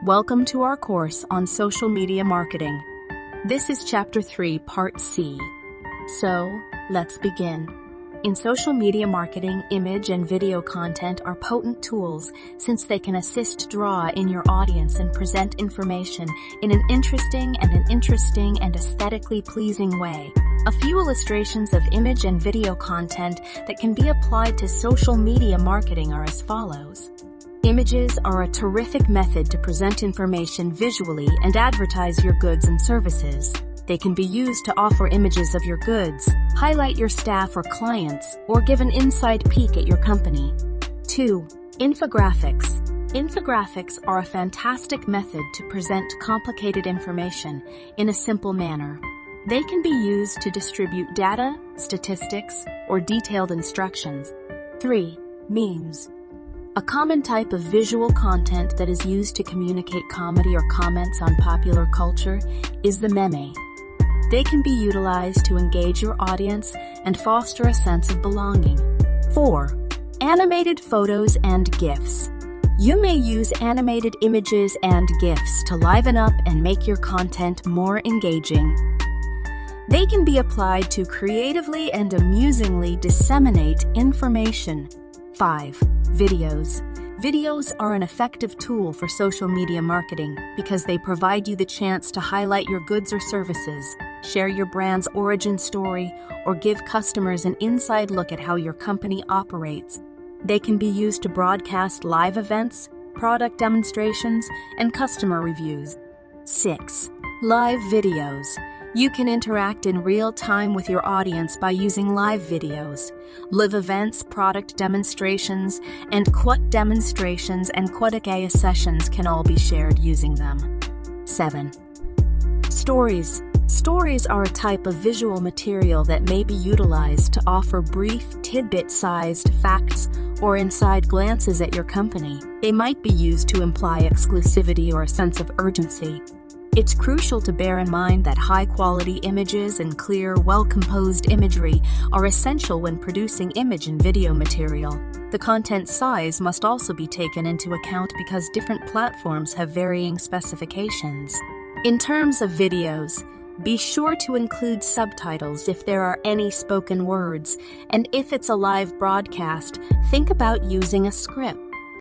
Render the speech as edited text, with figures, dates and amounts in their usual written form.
Welcome to our course on social media marketing. This is Chapter 3, Part C. So, let's begin. In social media marketing, image and video content are potent tools since they can assist draw in your audience and present information in an interesting and aesthetically pleasing way. A few illustrations of image and video content that can be applied to social media marketing are as follows. Images are a terrific method to present information visually and advertise your goods and services. They can be used to offer images of your goods, highlight your staff or clients, or give an inside peek at your company. 2. Infographics. Infographics are a fantastic method to present complicated information in a simple manner. They can be used to distribute data, statistics, or detailed instructions. 3. Memes. A common type of visual content that is used to communicate comedy or comments on popular culture is the meme. They can be utilized to engage your audience and foster a sense of belonging. 4. Animated photos and GIFs. You may use animated images and GIFs to liven up and make your content more engaging. They can be applied to creatively and amusingly disseminate information. 5. Videos. Videos are an effective tool for social media marketing because they provide you the chance to highlight your goods or services, share your brand's origin story, or give customers an inside look at how your company operates. They can be used to broadcast live events, product demonstrations, and customer reviews. 6. Live videos. You can interact in real time with your audience by using live videos. Live events, product demonstrations, and quote demonstrations and quote sessions can all be shared using them. 7. Stories. Stories are a type of visual material that may be utilized to offer brief, tidbit-sized facts or inside glances at your company. They might be used to imply exclusivity or a sense of urgency. It's crucial to bear in mind that high-quality images and clear, well-composed imagery are essential when producing image and video material. The content size must also be taken into account because different platforms have varying specifications. In terms of videos, be sure to include subtitles if there are any spoken words, and if it's a live broadcast, think about using a script.